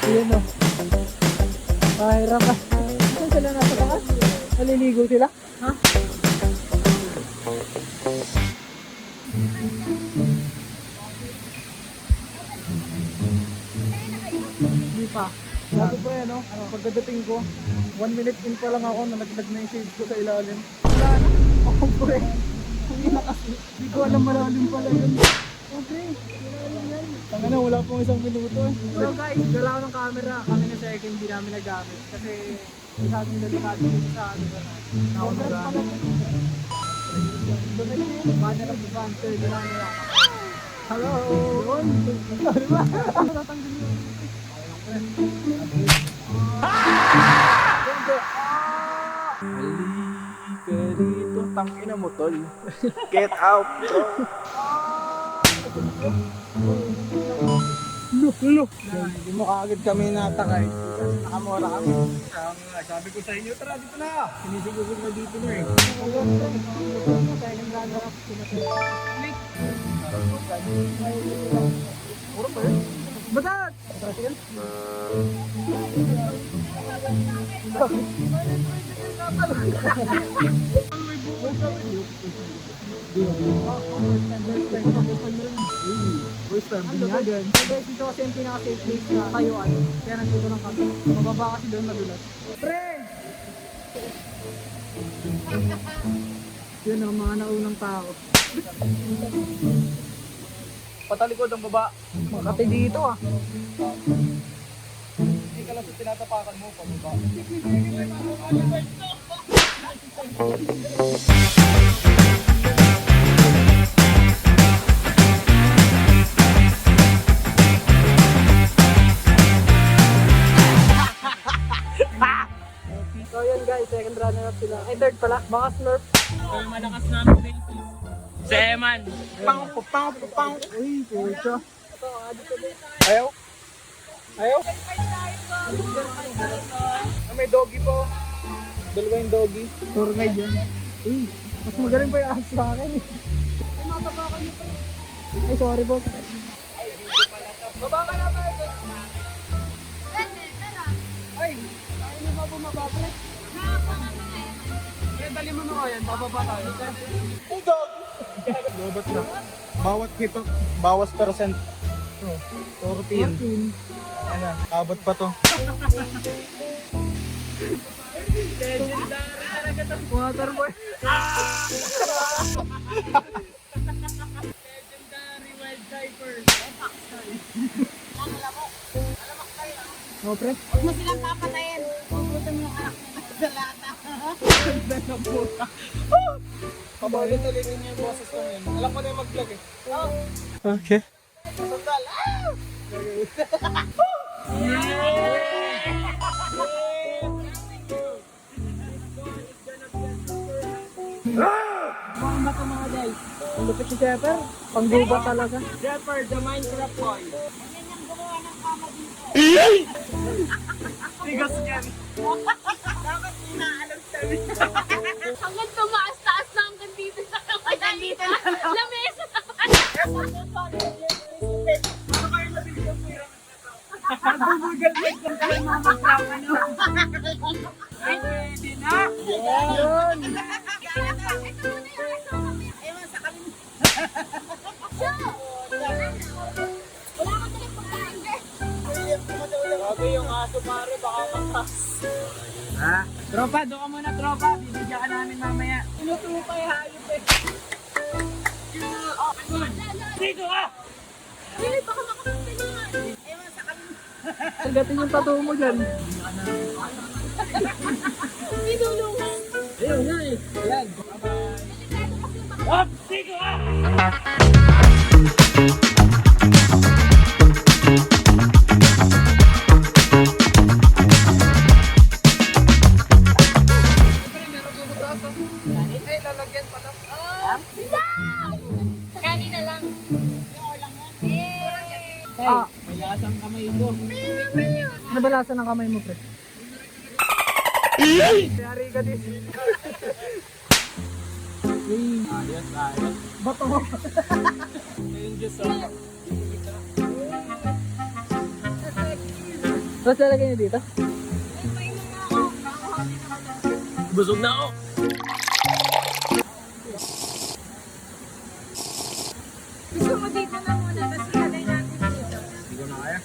Yun o. Mahirap ka. Saan sila nasa taas? Naliligo sila? Ha? Hindi pa. Sabi ko yan, no? Pagkadating ko, 1 minute in pa lang ako, nalaglag na yung shades ko sa ilalim. Wala na. Ako pre. Hindi na kasi. Hindi ko alam malalim pala yun. Okay. Tanga na, wala pong 1 minuto eh. So guys, galaw ng camera. Kami na second, hindi namin nagamit. Kasi masyadong delikado dito sa ano ba na. Ako nagamit. Banner of the fan, sir. Gano'n nila. Hello! Yun! Sorry ba? Ako natanggal yun. Halika dito, tangina mo tol. Get out bro. Look. Hindi mo kaagad kami natakay. Nakamura kami. Sabi ko sa inyo, tara dito na. Sinisugusog na dito na eh. Puro pa yun. Batat! First time, binyagan. Dito kasi yung pinaka-safe place na tayuan. Kaya nandito lang kami. Mababa kasi doon madulas. Pre! Yun ang mga naunang tao. Patalikod ang baba. Makati dito ah. Hindi ka lang sa tinatapakan mo pababa. So yun guys, second runner up sila. Ay third pala, baka Slurp. Pero malakas namin din. Si Eman. Pang. Uy, pucha. Ito, adito din. Ayaw? Ayaw? May doggy po. Dalawa yung doggy. Tour guide yan. Uy, mas magaling pa yung ahas sa akin eh. Ay, matapakan niyo pa. Ay, sorry po. Baba ka na pa ito. Ay, ayaw niyo ba bumaba pa? Kaya dali mo na yan, bababa tayo. Ay, doggy! Lobat na. Bawat hito, bawas percent. 14. Ano, abot pa to. Water boy. Legendary wild diaper. Oh, pre. Huwag mo silang papatayin. Puputin mo yung anak mo sa lata. Ganda na po. Pabagin ulitin niyo yung boses ko ngayon. Alam ko na yung mag-vlog eh. Okay. Sandal. Buwan ba ito mga guys? Ang lupit si Shepper. Pangguba talaga. Jepper, the Minecraft boy. Ganyan yung gumawa ng kama dito. Tigas yan. Dapat inaalam sabi. Hanggang tumaas-taas na hanggang dito sa kamay. Hanggang dito na. Lamesa naman. Bubugal-lag lang tayo mga magkakano. Ay, pwede na. Yun. Ewan sa kami. Wala ka tuloy pagkain din. Grabe yung aso pare, baka magtas. Ha? Tropa, doon ka muna tropa. Bibigyan ka namin mamaya. Tinutupa yung hayop eh. Dito ka! Hindi, baka makapagpilihan. Ewan sa kami. Sagatin yung tattoo mo dyan. Pinulungan. Ayun nga eh. Ayan. Up! Dito ka! Kanina lang. Ah, May lasang kamay ko. nabalasan ang kamay mo, pre. Yari ka din. Ayos, ayos. Bato mo. Ayun, Diyos. Tapos lalagay niyo dito? Busog na ako. Gusto mo dito na muna, tapos ilagay natin dito. Hindi ko na kaya.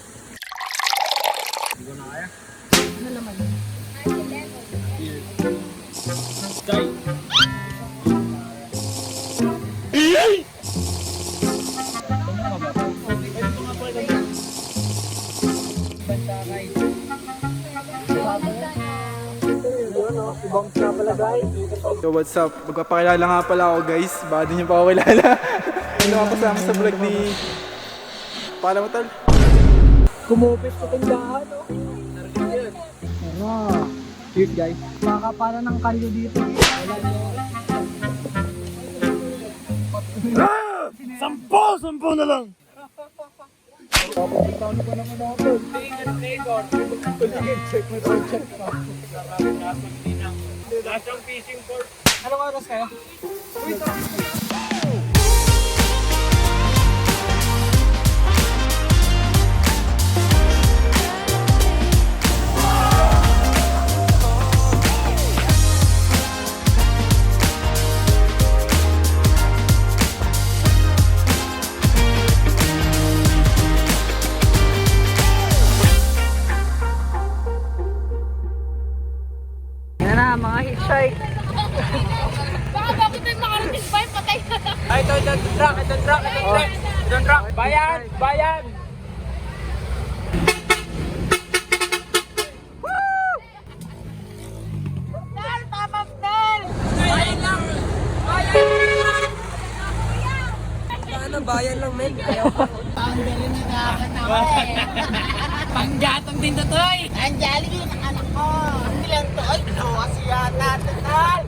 Hindi ko na kaya. Ano naman yun? Sky. Ibang na pala guys. So what's up? Magpapakilala nga pala ako guys. Baka di niyo pa ako kilala. Ano ako kasama sa vlog ni... Pala mo tal? Kumupit sa tindahan, oh. Ano? Cheers guys. Makakapara ng kalyo dito. Sampo na lang! Paano pa naman ako? Check mo ito, check pa. Lasang fishing port. Anong oras kayo? Yan na, mga hitchhike. Baka bago tayo makarating pa, patay na lang. Ay, ito, don't drop. Don't drop. Bayan! Bayan! Del, tama, Del! Bayan lang! Panggatong din to, Toy! Ang Jollibee ng anak ko. Hindi lang to. Ay, dalawa siya natin, Del!